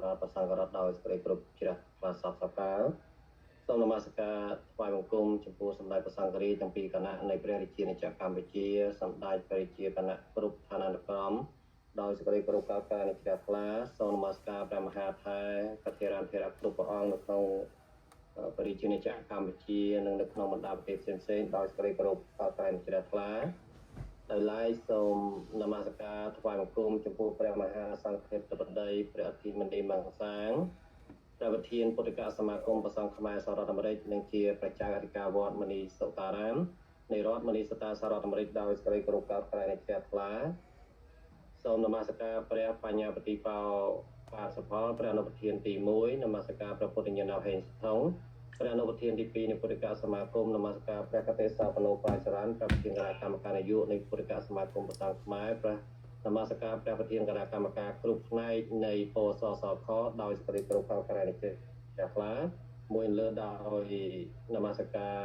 រដ្ឋប្រសង្ឃរដ្ឋដោយសេចក្តីគោរពជ្រះថ្លាសពសកលសូមនមស្ការថ្វាយបង្គំចំពោះសម្ដេចព្រះសង្ឃរាជទាំងពីរគណៈនៃព្រះរាជាណាចក្រកម្ពុជាសម្ដេចព្រះរាជាគណៈគ្រប់ឋានានុក្រមដោយសេចក្តីគោរពកោតក្រនៃជ្រះថ្លាសូមនមស្ការព្រះមហាថេរកថេរាធិរាគ្រប់ព្រះអង្គនៅក្នុងព្រះរាជាណាចក្រកម្ពុជានិងនៅក្នុងបណ្ដាប្រទេសផ្សេងៗដោយសេចក្តីគោរពកោតក្រនៃជ្រះថ្លាដោយឡែកសូមនមស្ការថ្វាយបង្គំចំពោះព្រះមហាសង្ឃាធិបតីព្រះអធិមន្ត្រីមង្គសាងព្រះប្រធានពុទ្ធិកសមាគមព្រះសង្ឃខ្មែរសហរដ្ឋអាមេរិកនិងជាប្រជាអធិការវត្តមនីសុតារាមនៃរដ្ឋមនីសុតាសហរដ្ឋអាមេរិកដោយសេចក្តីគោរពកោតក្រនៃជ្រះថ្លាសូមនមស្ការព្រះបញ្ញាបតិបោបាទសផលព្រះអនុប្រធានទី1នមស្ការព្រះពុទ្ធញ្ញាណហេងថងព្រះអនុប្រធានទី2នៃពុទ្ធិកសមាគមនមស្ការព្រះកតេសាបណូបាយចរន្តព្រះប្រធានគណៈកម្មការនយោបាយនៃពុទ្ធិកសមាគមព្រះសង្ឃខ្មែរព្រះនមស្ការព្រះប្រធានគណៈកម្មការគ្រប់ផ្នែកនៃពសសខដោយសេចក្តីគោរពក្រែងជ្រះថ្លាមួយលើដោយនមស្ការ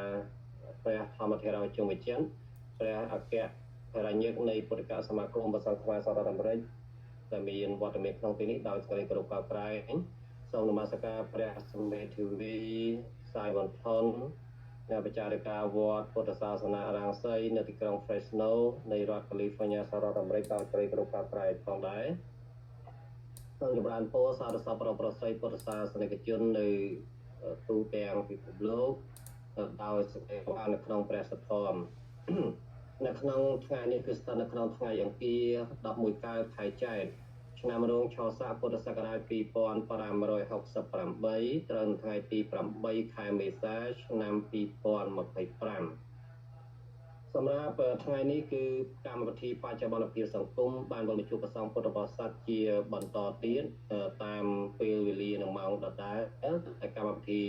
ព្រះធម្មធេរជុំវិចិត្រព្រះអគ្គរញ្ញិកនៃពុទ្ធិកសមាគមព្រះសង្ឃខ្មែរសហរដ្ឋអាមេរិកដែលមានវត្តមានក្នុងទីនេះដោយសេចក្តីគោរពក្រែងសូមនមស្ការព្រះសម្មេធាវីសាយវ៉ាន់ថនអ្នកបច្ចារិកាវត្តពុទ្ធសាសនារាំងសីនៅទីក្រុង Fresno នៃរដ្ឋ California សហរដ្ឋអាមេរិកដោយសេចក្តីគោរពក្រែងផងដែរសូមចម្រើនពរសារសពប្រស័យពុទ្ធសាសនិកជននៅទូទាំងពិភពលោកដោយសេចក្តីស្វានៅក្នុងព្រះសទ្ធមនៅក្នុងថ្ងៃនេះគឺស្ថិតនៅក្នុងថ្ងៃអង្គារ11កើតខែចែកឆ្នាំរោងឆស័កពុទ្ធសករាជ2568ត្រូវនៅថ្ងៃទី8ខែមេសាឆ្នាំ2025សម្រាប់ថ្ងៃនេះគឺកម្មវិធីបច្ចុប្បន្នភាពសង្គមបានបរិជួបប្រសងពុទ្ធបរិស័ទជាបន្តទៀតតាមពេលវេលានិងម៉ោងដដែលតែកម្មវិធី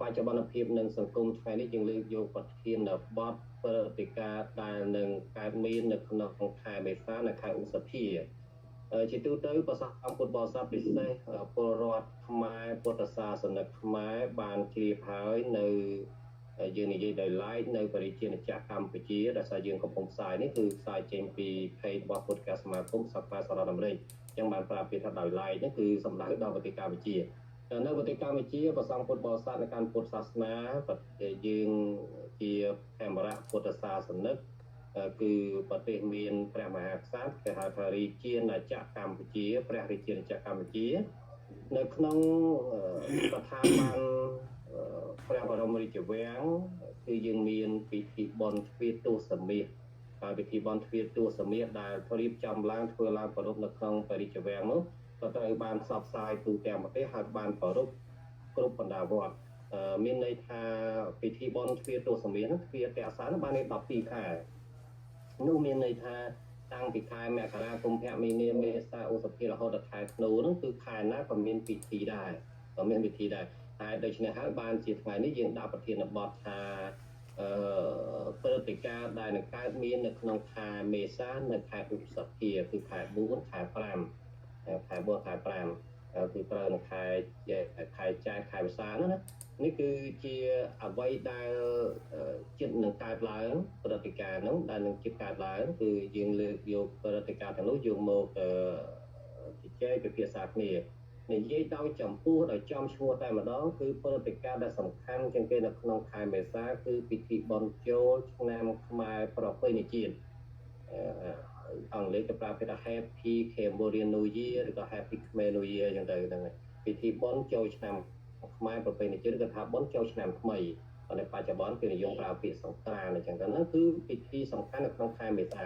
បច្ចុប្បន្នភាពនិងសង្គមថ្ងៃនេះយើងលើកយកប្រធានបទព្រឹត្តិការណ៍ដែលនឹងកើតមាននៅក្នុងខែមេសានិងខែឧសភាជាទូទៅប្រសងពុទ្ធបរិស័ទពិសេសពលរដ្ឋខ្មែរពុទ្ធសាសនិកខ្មែរបានជ្រាបហើយនៅយើងនិយាយដោយឡែកនៅបរិជាណាចក្រកម្ពុជាដែលសារយើងកំពុងផ្សាយនេះគឺផ្សាយចេញពី page របស់ពុទ្ធសមាគមសហការសហរដ្ឋអាមេរិកអញ្ចឹងបានប្រាប់ពីថាដោយឡែកនេះគឺសំដៅដល់ប្រទេសកម្ពុជានៅប្រទេសកម្ពុជាប្រសងពុទ្ធបរិស័ទនៅកាន់ពុទ្ធសាសនាប្រទេសយើងជាធម្មរៈពុទ្ធសាសនិកគឺប្រទេសមានព្រះមហាក្សត្រគេហៅថារាជាណាចក្រកម្ពុជាព្រះរាជាណាចក្រកម្ពុជានៅក្នុងស្ថាប័នព្រះបរមរាជវាំងគឺយើងមានពិធីបុណ្យទ្វារទសមាសហើយពិធីបុណ្យទ្វារទសមាសដែលរៀបចំឡើងធ្វើឡើងប្រពៃនៅក្នុងព្រះរាជវាំងនោះក៏ត្រូវបានផ្សព្វផ្សាយទូទាំងប្រទេសហើយបានប្រពៃគ្រប់បណ្ដាវត្តមានន័យថាពិធីបុណ្យទ្វារទសមាសនោះទ្វារតេសានបាន12ខែនោះមានន័យថាតាំងពីខែមករាកុម្ភៈមីនាមេសាឧសភារហូតដល់ខែធ្នូនោះគឺខែណាក៏មានពិធីដែរក៏មានពិធីដែរតែដូច្នេះហើយបានជាថ្ងៃនេះយើងដាក់ប្រធានបទថាព្រឹត្តិការណ៍ដែលនឹងកើតមាននៅក្នុងខែមេសានិងខែឧសភាគឺខែ4ខែ5ខែ4ខែ5គឺត្រូវនៅខែចែកខែវិសាខណានេះគឺជាអ្វីដែលចិត្តនឹងកើតឡើងព្រឹត្តិការណ៍នោះដែលនឹងចិត្តកើតឡើងគឺយើងលើកយកព្រឹត្តិការណ៍ទាំងនោះយកមកជជែកពិភាក្សាគ្នានិយាយដោយចំពោះដោយចំឈ្មោះតែម្ដងគឺព្រឹត្តិការណ៍ដែលសំខាន់ជាងគេនៅក្នុងខែមេសាគឺពិធីបុណ្យចូលឆ្នាំខ្មែរប្រពៃណីជាតិអង់គ្លេសគេប្រើពាក្យថា Happy Cambodian New Year ឬក៏ Happy Khmer New Year អញ្ចឹងទៅហ្នឹងពិធីបុណ្យចូលឆ្នាំខ្មែរប្រពៃណីជាតិគឺថាបុណ្យចូលឆ្នាំថ្មីហើយនៅបច្ចុប្បន្នគេនិយមប្រើពាក្យសង្ក្រាន្តអញ្ចឹងទៅហ្នឹងគឺពិធីសំខាន់នៅក្នុងខែមេសា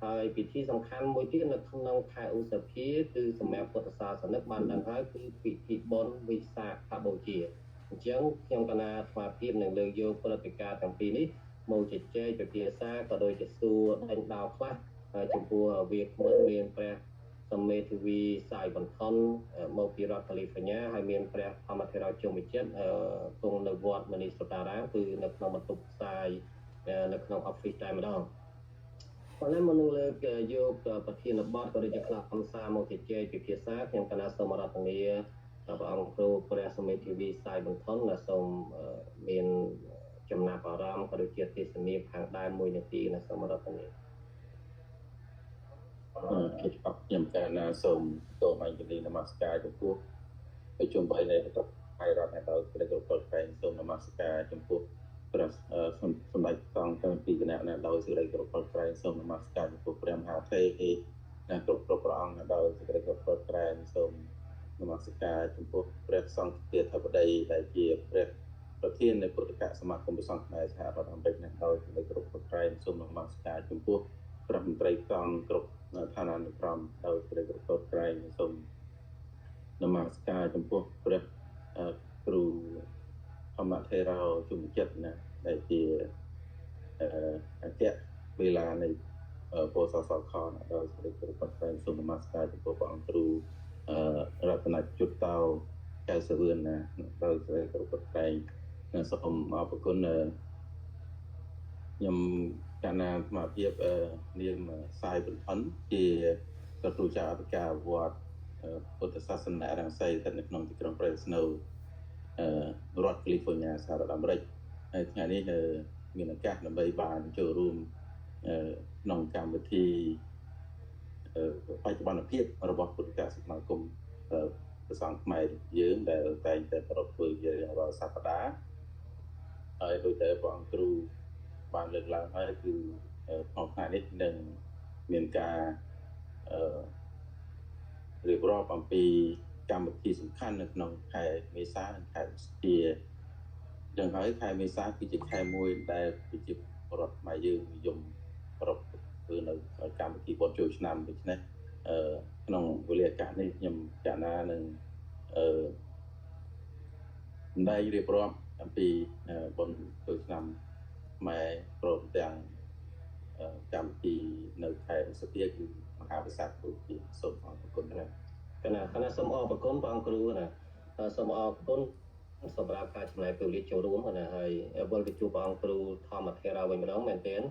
ហើយពិធីសំខាន់មួយទៀតនៅក្នុងខែឧសភាគឺសម្រាប់ពុទ្ធសាសនិកបានដឹងហើយគឺពិធីបុណ្យវិសាខបូជាអញ្ចឹងខ្ញុំកណាស្មារតីនឹងលើកយកព្រឹត្តិការណ៍ទាំងពីរនេះមកជជែកពិភាក្សាក៏ដូចជាសួរដេញដោលខ្លះចំពោះវាគ្មិនមានព្រះសម្មេធាវីសាយបន្ថនមកពីរដ្ឋ California ហើយមានព្រះធម្មធេរជុំវិចិត្រគង់នៅវត្តមនីសុតារាមគឺនៅក្នុងបន្ទប់ផ្សាយនៅក្នុង office តែម្ដងប៉ុន្តែមុននឹងលើកយកប្រធានបទក៏ដូចជាខ្លឹមសារមកជជែកពិភាក្សាខ្ញុំកណាសូមរដ្ឋនាព្រះអង្គគ្រូព្រះសម្មេធាវីសាយបន្ថនដែលសូមមានចំណាប់អារម្មណ៍ក៏ដូចជាទេសនាខាងដើម1នាទីណាសូមរដ្ឋនា គេច្បាប់ខ្ញុំកាលណាសូមតបអង្គនីនមស្ការចំពោះប្រជុំបីនៃបន្ទប់ហើយរដ្ឋអ្នកដោយព្រះគ្រប់ប្រែងសូមនមស្ការចំពោះព្រះសម្ដេចអង្គទាំងពីរគណៈអ្នកដោយសេចក្តីគ្រប់ប្រែងសូមនមស្ការចំពោះព្រះមហាថេរអ្នកគ្រប់ព្រះអង្គអ្នកដោយសេចក្តីគ្រប់ប្រែងសូមនមស្ការចំពោះព្រះសង្ឃាធិបតីដែលជាព្រះប្រធាននៃពុទ្ធកសមាគមព្រះសង្ឃខ្មែរសហរដ្ឋអាមេរិកអ្នកដោយសេចក្តីគ្រប់ប្រែងសូមនមស្ការចំពោះព្រះមន្ត្រីសង្ឃគ្រប់ឋានានុក្រមដោយសេចក្តីគ្រប់ប្រែងសូមនមស្ការចំពោះព្រះគ្រូធម្មថេរោជំនចិត្តណាដែលជាអគ្គវេលានៃពោធិសខដោយសេចក្តីគ្រប់ប្រែងសូមនមស្ការចំពោះព្រះអង្គគ្រូរតនជុតតោកែសវឿនណាដោយសេចក្តីគ្រប់ប្រែងសូមអរគុណខ្ញុំកណ្ណាសមាភិបនាមសាយបន្ថនជាគ្រូចៅអធិការវត្តពុទ្ធសាសនារាំងសីស្ថិតនៅក្នុងទីក្រុង Fresno រដ្ឋ California សហរដ្ឋអាមេរិកហើយថ្ងៃនេះមានឱកាសដើម្បីបានចូលរួមក្នុងកម្មវិធីបច្ចុប្បន្នភាពរបស់ពុទ្ធកសមាគមព្រះសង្ឃខ្មែរយើងដែលតែងតែប្រពៃធ្វើជារៀងរាល់សប្តាហ៍ហើយដោយតែព្រះអង្គគ្រូបានលើកឡើងហើយគឺក្នុងថ្ងៃនេះនឹងមានការរៀបរាប់អំពីកម្មវិធីសំខាន់នៅក្នុងខែមេសានិងខែឧសភាយ៉ាងហើយខែមេសាគឺជាខែមួយដែលប្រជាពលរដ្ឋខ្មែរយើងនិយមប្រពៃធ្វើនៅកម្មវិធីបុណ្យចូលឆ្នាំដូច្នេះក្នុងវេលាឱកាសនេះខ្ញុំកណ្ណានឹងសម្ដែងរៀបរាប់អំពីបុណ្យចូលឆ្នាំខ្មែរព្រមទាំងកម្មវិធីនៅខែឧសភាគឺមហាវិសាខបូជាសូមអរគុណណាស់គណៈសូមអរគុណព្រះអង្គគ្រូណាសូមអរគុណសម្រាប់ការចំណាយពេលវេលាចូលរួមណាហើយវិលទៅជួបព្រះអង្គគ្រូធម្មធេរាវិញម្ដងមែនទែន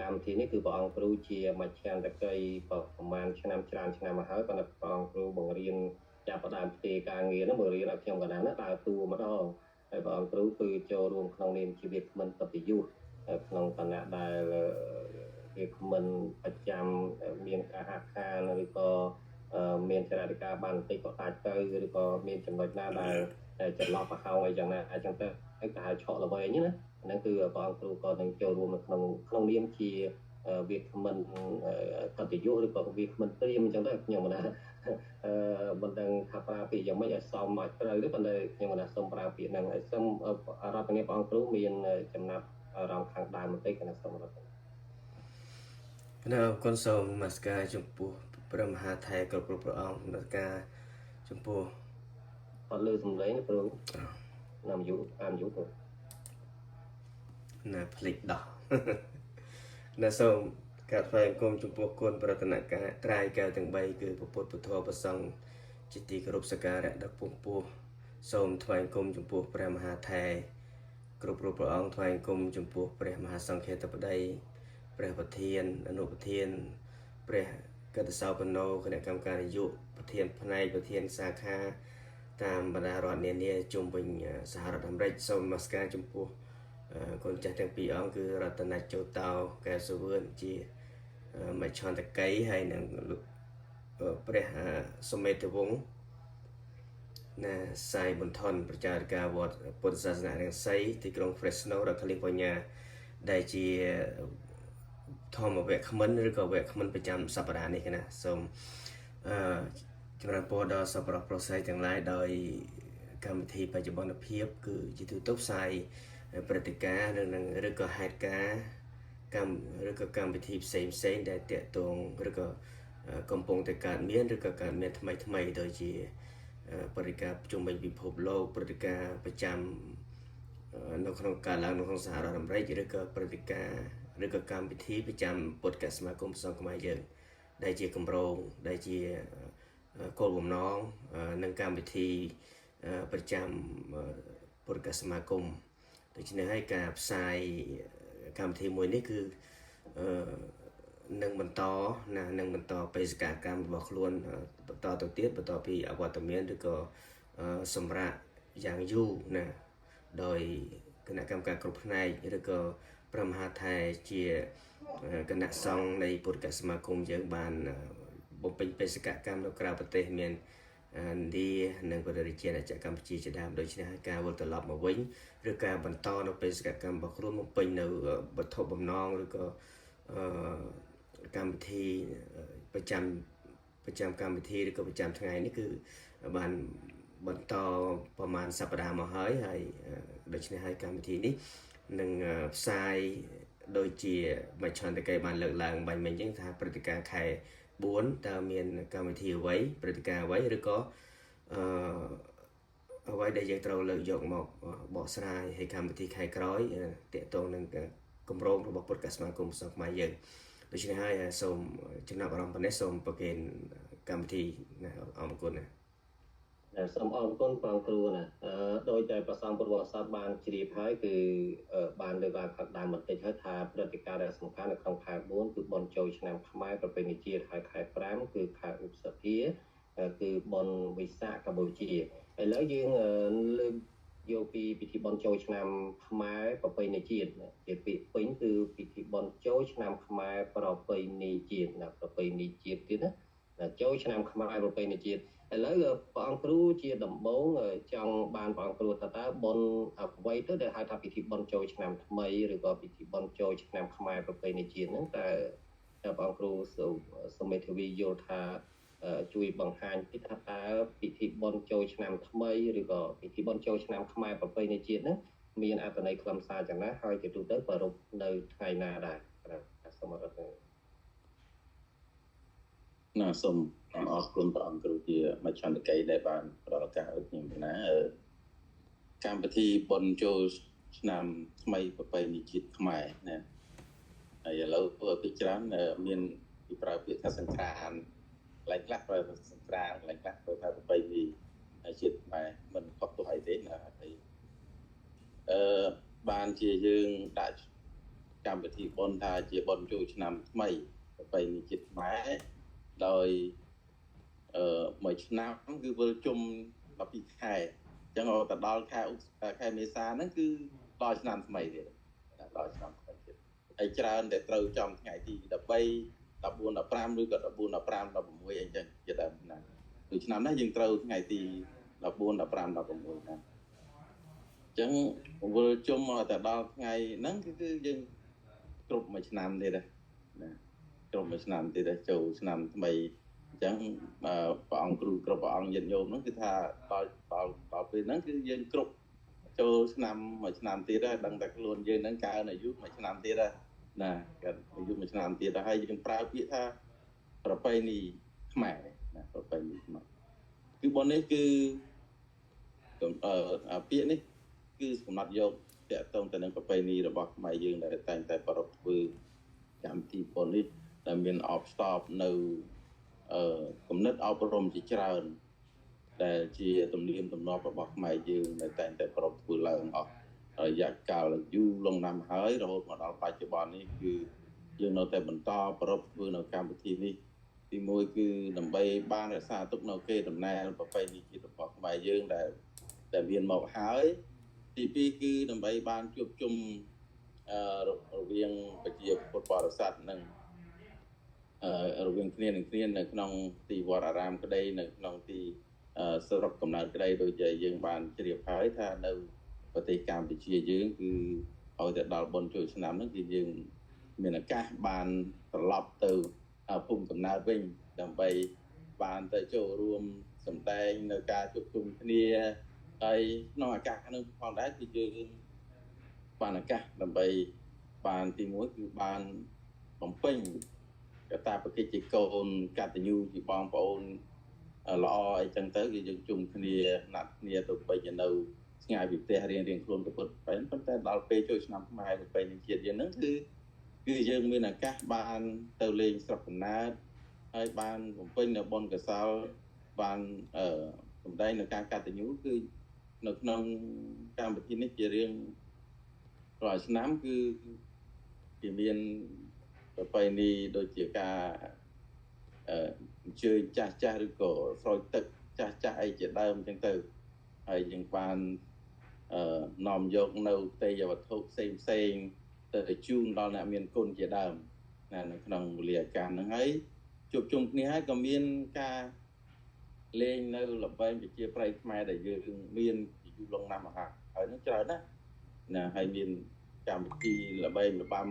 កម្មវិធីនេះគឺព្រះអង្គគ្រូជាមជ្ឈន្តកីប្រហែលឆ្នាំច្រើនមកហើយប៉ុន្តែព្រះអង្គគ្រូបង្រៀនចាប់ផ្ដើមផ្ទេរការងារនោះបង្រៀនឲ្យខ្ញុំកណ្ដាលណាដើរតួម្ដងហើយព្រះអង្គគ្រូគឺចូលរួមក្នុងនាមជាវាគ្មិនបតិយុក្នុងគណៈដែលវាគ្មិនប្រចាំមានការហាក់ខានឬក៏មានចរិយាការបានបន្តិចក៏ដាច់ទៅឬក៏មានចំណុចណាដែលចន្លោះប្រហោងអីចឹងណាអញ្ចឹងទៅគេហៅឆក់ល្វែងណាហ្នឹងគឺព្រះអង្គគ្រូក៏នឹងចូលរួមនៅក្នុងនាមជាវាគ្មិនកតញ្ញុឬក៏វាគ្មិនព្រាមអញ្ចឹងទៅខ្ញុំណាមិនដឹងថាប្រើពាក្យយ៉ាងម៉េចឲ្យសមឲ្យត្រូវទេប៉ុន្តែខ្ញុំណាសូមប្រើពាក្យហ្នឹងឲ្យសូមរដ្ឋនាព្រះអង្គគ្រូមានចំណាប់អារម្មណ៍ខាងដើមបន្តិចគណៈសូមរដ្ឋគណៈអរគុណសូមនមស្ការចំពោះព្រះមហាថេរគ្រប់ព្រះអង្គនមស្ការចំពោះអត់លើសំឡេងគ្រូណាមយុអានយុទៅណាផ្លេចដោះណាសូមកាត់ថ្លែងគុំចំពោះគុណប្រតនការត្រៃកែវទាំង3គឺពុទ្ធពធប្រសង្ឃជាទីគោរពសក្ការៈដ៏ពងពោះសូមថ្លែងគុំចំពោះព្រះមហាថេរគ្រប់ព្រះអង្គថ្លែងគុំចំពោះព្រះមហាសង្ឃាធិបតីព្រះប្រធានអនុប្រធានព្រះកតសោបណោគណៈកម្មការនយោបាយប្រធានផ្នែកប្រធានសាខាតាមបណ្ដារដ្ឋនានាជុំវិញសហរដ្ឋអាមេរិកសូមនមស្ការចំពោះកូនចាស់ទាំងពីរអង្គគឺរតនជោតោកែវសវឿនជាមជ្ឈន្តកៃហើយនិងព្រះសុមេតវង្សណាសាយបន្ថនប្រជាការវត្តពុទ្ធសាសនារាំងសីទីក្រុង Fresno រដ្ឋ California ដែលជាធម្មវគ្គមិនឬក៏វគ្គមិនប្រចាំសប្តាហ៍នេះណាសូមចម្រើនពរដល់សប្បុរសប្រុសស្រីទាំងឡាយដោយកម្មវិធីបច្ចុប្បន្នភាពគឺជាទូទៅផ្សាយព្រឹត្តិការណ៍ឬក៏ហេតុការណ៍ឬក៏កម្មវិធីផ្សេងដែលតាក់ទងឬក៏កំពុងតែកើតមានឬក៏កើតមានថ្មីដូចជាព្រឹត្តិការណ៍ជុំវិញពិភពលោកព្រឹត្តិការណ៍ប្រចាំនៅក្នុងកាលឡើងនៅក្នុងសហរដ្ឋអាមេរិកឬក៏ព្រឹត្តិការណ៍ឬក៏កម្មវិធីប្រចាំពុទ្ធកសមាគមព្រះសង្ឃខ្មែរយើងដែលជាគម្រោងដែលជាគោលបំណងនិងកម្មវិធីប្រចាំពុទ្ធកសមាគមដូច្នេះហើយការផ្សាយកម្មវិធីមួយនេះគឺនឹងបន្តបេសកកម្មរបស់ខ្លួនបន្តទៅទៀតបន្តពីអវត្តមានឬក៏សម្រាប់យ៉ាងយូរណាដោយគណៈកម្មការគ្រប់ផ្នែកឬក៏ ប្រមហាថៃជាគណៈសង្ឃនៃពុទ្ធសមាគមយើងបានបំពេញបេសកកម្មនៅក្រៅប្រទេសមានឥណ្ឌានិងប្រទេសរាជាណាចក្រកម្ពុជាជាដើមដូច្នេះហើយការវិលត្រឡប់មកវិញឬការបន្តនៅបេសកកម្មរបស់ខ្លួនបំពេញនៅវត្ថុបំណងឬក៏កម្មវិធីប្រចាំកម្មវិធីឬក៏ប្រចាំថ្ងៃនេះគឺបានបន្តប្រហែលសប្តាហ៍មកហើយដូច្នេះហើយកម្មវិធីនេះនឹងផ្សាយដូចជាមជ្ឈន្ទកិច្ចបានលើកឡើងបាញ់មិញអញ្ចឹងថាព្រឹត្តិការណ៍ខែ4តើមានកម្មវិធីអ្វីព្រឹត្តិការណ៍អ្វីឬក៏អ្វីដែលយើងត្រូវលើកយកមកបកស្រាយឲ្យកម្មវិធីខែក្រោយទាក់ទងនឹងគម្រោងរបស់ពុទ្ធសមាគមសង្ឃខ្មែរយើងដូច្នេះហើយសូមចំណាប់អារម្មណ៍ប៉ុណ្ណេះសូមប្រកេនកម្មវិធីណាអរគុណណាសូមអរគុណបងគ្រូណាដោយតែប្រសងពុទ្ធបរិស័ទបានជ្រាបហើយគឺបានលើកឡើងខាងដើមបន្តិចហើយថាព្រឹត្តិការណ៍ដែលសំខាន់នៅក្នុងខែ4គឺបុណ្យចូលឆ្នាំខ្មែរប្រពៃណីជាតិហើយខែ5គឺខែឧសភាគឺបុណ្យវិសាខកម្ពុជាឥឡូវយើងលើកយកពីពិធីបុណ្យចូលឆ្នាំខ្មែរប្រពៃណីជាតិជាពាក្យពេញគឺពិធីបុណ្យចូលឆ្នាំខ្មែរប្រពៃណីជាតិណាប្រពៃណីជាតិទៀតណាចូលឆ្នាំខ្មែរប្រពៃណីជាតិឥឡូវព្រះអង្គគ្រូជាដំបូងចង់បានព្រះអង្គគ្រូថាតើបុណ្យអ្វីទៅដែលហៅថាពិធីបុណ្យចូលឆ្នាំថ្មីឬក៏ពិធីបុណ្យចូលឆ្នាំខ្មែរប្រពៃណីជាតិហ្នឹងតើព្រះអង្គគ្រូសមេធាវីយល់ថាជួយបង្ហាញពីថាតើពិធីបុណ្យចូលឆ្នាំថ្មីឬក៏ពិធីបុណ្យចូលឆ្នាំខ្មែរប្រពៃណីជាតិហ្នឹងមានអត្ថន័យខ្លឹមសារយ៉ាងណាហើយជាទូទៅប្រារព្ធនៅថ្ងៃណាដែរសូមអរគុណណាសូមអរគុណព្រះអង្គគ្រូជាមជ្ឈន្ទកិច្ចដែលបានផ្ដល់ឱកាសឲ្យខ្ញុំណាកម្មវិធីបុណ្យចូលឆ្នាំថ្មីប្រពៃណីជាតិខ្មែរណាហើយឥឡូវពីច្រើនមានពីប្រើពាក្យថាសង្គ្រាន្តកន្លែងខ្លះប្រើសង្គ្រាន្តកន្លែងខ្លះប្រើថាប្រពៃណីជាតិខ្មែរមិនខុសទោះអីទេណាហើយបានជាយើងដាក់កម្មវិធីបុណ្យថាជាបុណ្យចូលឆ្នាំថ្មីប្រពៃណីជាតិខ្មែរដោយមួយឆ្នាំគឺវិលជុំ12ខែអញ្ចឹងទៅដល់ខែមេសាហ្នឹងគឺដល់ឆ្នាំថ្មីទៀតដល់ឆ្នាំថ្មីទៀតហើយច្រើនតែត្រូវចំថ្ងៃទី13 14 15ឬក៏14 15 16អីចឹងជាដើមណាដូចឆ្នាំនេះយើងត្រូវថ្ងៃទី14 15 16ណាអញ្ចឹងវិលជុំមកទៅដល់ថ្ងៃហ្នឹងគឺយើងគ្រប់មួយឆ្នាំទៀតណាគ្រប់មួយឆ្នាំទៀតចូលឆ្នាំថ្មីអញ្ចឹងព្រះអង្គគ្រូគ្រប់ព្រះអង្គញាតិញោមហ្នឹងគឺថាដល់ពេលហ្នឹងគឺយើងគ្រប់ចូលឆ្នាំមួយឆ្នាំទៀតហើយដឹងតែខ្លួនយើងហ្នឹងកើនអាយុមួយឆ្នាំទៀតហើយណាកើនអាយុមួយឆ្នាំទៀតហើយយើងប្រើពាក្យថាប្រពៃណីខ្មែរណាប្រពៃណីខ្មែរគឺបុណ្យនេះគឺពាក្យនេះគឺកំណត់យកតាក់ទងទៅនឹងប្រពៃណីរបស់ខ្មែរយើងដែលតែងតែប្រារព្ធធ្វើកម្មវិធីបុណ្យនេះដែលមានអបស្តបនៅគំនិតអប់រំជាច្រើនដែលជាទំនៀមទម្លាប់របស់ខ្មែរយើងដែលតែងតែប្រារព្ធធ្វើឡើងអស់រយៈកាលយូរលង់ណាស់ហើយរហូតមកដល់បច្ចុប្បន្ននេះគឺយើងនៅតែបន្តប្រារព្ធធ្វើនៅកម្មវិធីនេះទីមួយគឺដើម្បីបានរក្សាទុកនៅកេរដំណែលប្រពៃណីជាតិរបស់ខ្មែរយើងដែលមានមកហើយទីពីរគឺដើម្បីបានជួបជុំរវាងប្រជាពុទ្ធបរិស័ទនិងរវាងគ្នានឹងគ្នានៅក្នុងទីវត្តអារាមក្តីនៅក្នុងទីស្រុកកំណើតក្តីដូចជាយើងបានជ្រាបហើយថានៅប្រទេសកម្ពុជាយើងគឺឲ្យតែដល់បុណ្យចូលឆ្នាំហ្នឹងគឺយើងមានឱកាសបានត្រឡប់ទៅភូមិកំណើតវិញដើម្បីបានទៅចូលរួមសម្ដែងនៅការជួបជុំគ្នាហើយក្នុងឱកាសហ្នឹងផងដែរគឺយើងបានឱកាសដើម្បីបានទីមួយគឺបានបំពេញកតាបកិច្ចជាកូនកតញ្ញូជាបងប្អូនល្អអីចឹងទៅគឺយើងជុំគ្នាណាត់គ្នាទៅពេញនៅឆ្ងាយពីផ្ទះរៀងខ្លួនទៅពុតប៉ុន្តែដល់ពេលចូលឆ្នាំខ្មែរប្រពៃណីជាតិយើងហ្នឹងគឺយើងមានឱកាសបានទៅលេងស្រុកកំណើតហើយបានបំពេញនៅបុណ្យកុសលបានសម្ដែងនៅការកតញ្ញូគឺនៅក្នុងកម្មវិធីនេះជារៀងរាល់ឆ្នាំគឺមានប្រពៃណីដូចជាការអញ្ជើញចាស់ឬក៏ស្រោចទឹកចាស់អីជាដើមអញ្ចឹងទៅហើយយើងបាននាំយកនៅទេយ្យវត្ថុផ្សេង ទៅជូនដល់អ្នកមានគុណជាដើមណានៅក្នុងវេលាការហ្នឹងហើយជួបជុំគ្នាហើយក៏មានការលេងនៅល្បែងប្រជាប្រិយខ្មែរដែលយើងមានពីយូរលង់ណាស់មកហើយហ្នឹងច្រើនណាស់ណាហើយមានកម្មវិធីល្បែងល្បាំ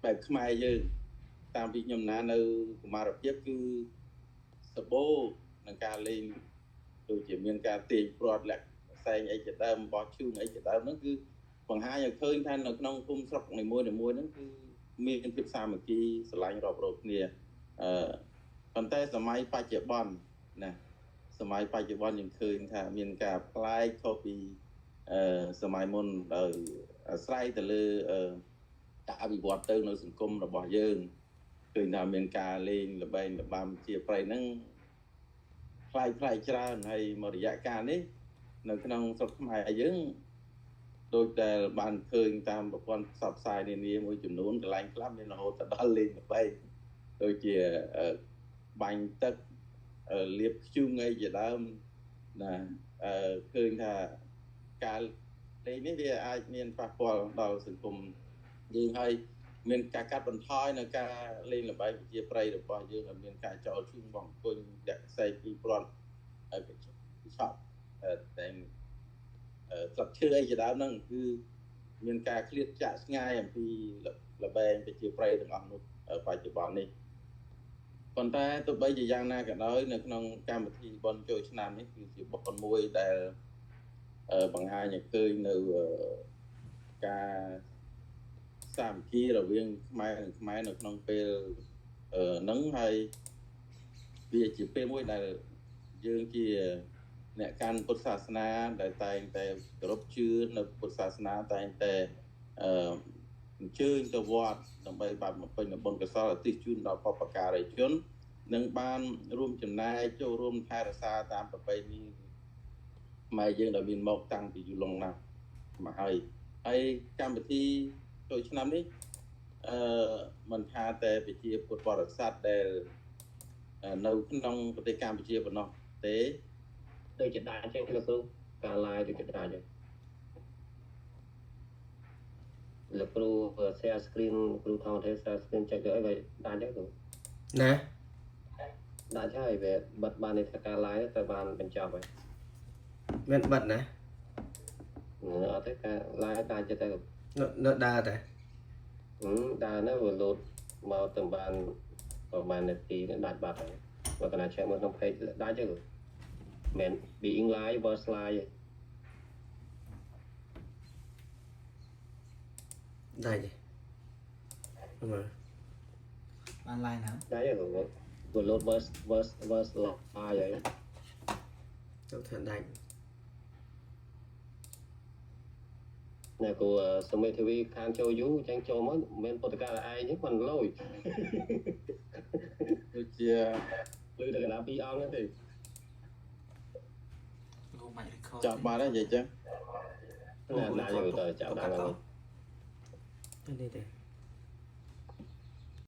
បែបខ្មែរយើងតាមពីខ្ញុំណានៅកុមារភាពគឺសបោនឹងការលេងដូចជាមានការទាញព្រាត់លាក់ផ្សែងអីជាដើមបោះឈូងអីជាដើមហ្នឹងគឺបង្ហាញឲ្យឃើញថានៅក្នុងភូមិស្រុកនីមួយៗហ្នឹងគឺមានភាពសាមគ្គីស្រឡាញ់រាប់រយគ្នាប៉ុន្តែសម័យបច្ចុប្បន្នណាសម័យបច្ចុប្បន្នយើងឃើញថាមានការផ្លាយខុសពីសម័យមុនដោយអាស្រ័យទៅលើការអភិវឌ្ឍទៅនៅសង្គមរបស់យើងឃើញថាមានការលេងល្បែងល្បាំជាប្រៃហ្នឹងផ្លាយច្រើនហើយមករយៈកាលនេះនៅក្នុងស្រុកខ្មែរយើងដូចតែបានឃើញតាមប្រព័ន្ធផ្សព្វផ្សាយនានាមួយចំនួនកន្លែងខ្លះមានរហូតដល់លេងល្បែងដូចជាបាញ់ទឹកលាបធ្យូងអីជាដើមណាឃើញថាការលេងនេះវាអាចមានប៉ះពាល់ដល់សង្គមយើងហើយមានការកាត់បន្ថយនៅការលេងល្បែងប្រជាប្រិយរបស់យើងឲ្យមានការចោលឈូងបង្គគុញដាក់ខ្សែពីព្រាត់ហើយកញ្ចក់តែស្លឹកឈើអីជាដើមហ្នឹងគឺមានការឃ្លាតចាក់ឆ្ងាយអំពីល្បែងប្រជាប្រិយទាំងអស់នោះបច្ចុប្បន្ននេះប៉ុន្តែទោះបីជាយ៉ាងណាក៏ដោយនៅក្នុងកម្មវិធីបុណ្យចូលឆ្នាំនេះគឺជាបុណ្យមួយដែលបង្ហាញឲ្យឃើញនៅការសាមគ្គីរវាងខ្មែរនិងខ្មែរនៅក្នុងពេលហ្នឹងហើយវាជាពេលមួយដែលយើងជាអ្នកកាន់ពុទ្ធសាសនាដែលតែងតែគោរពជឿនៅពុទ្ធសាសនាតែងតែអញ្ជើញទៅវត្តដើម្បីបានបំពេញបុណ្យកុសលឧទ្ទិសជូនដល់បុព្វការីជននិងបានរួមចំណែកចូលរួមថែរក្សាតាមប្រពៃណីខ្មែរយើងដែលមានមកតាំងពីយូរលង់ណាស់មកហើយកម្មវិធីចូលឆ្នាំនេះមិនថាតែប្រជាពុទ្ធបរិស័ទដែលនៅក្នុងប្រទេសកម្ពុជាប៉ុណ្ណោះទេដូចជាដាច់ចឹងលោកគ្រូការ live ដូចជាដាច់ចឹងលោកគ្រូ share screen គ្រូថត share screen ចែកទៅអីវាដាច់ចឹងគ្រូណាដាច់ហើយវាបិទបាននេះថាការ live ទៅបានបញ្ចប់ហើយមានបិទណាអត់ទេការ live ដាច់ទៅនៅដើរតែដើរនៅវាលោតមកទៅបានប្រហែលនាទីដាច់បាត់ហើយបើកណា check មើលក្នុង page ដាច់ចឹងមែន being live versus live ដាច់ទេមើលបាន line ណាដាច់ហើយវាលោត versus live ហើយទៅថាដាច់អ្នកគូសមេធាវីខាងចូលយូចឹងចូលមកមិនពុតកាឯងហ្នឹងមិនលយដូចជាលឺតែកណ្ដាល2អង្គទេលោកមិន record ចាប់បានហើយនិយាយចឹងណាយកទៅចាប់ដល់ហ្នឹងនេះទេ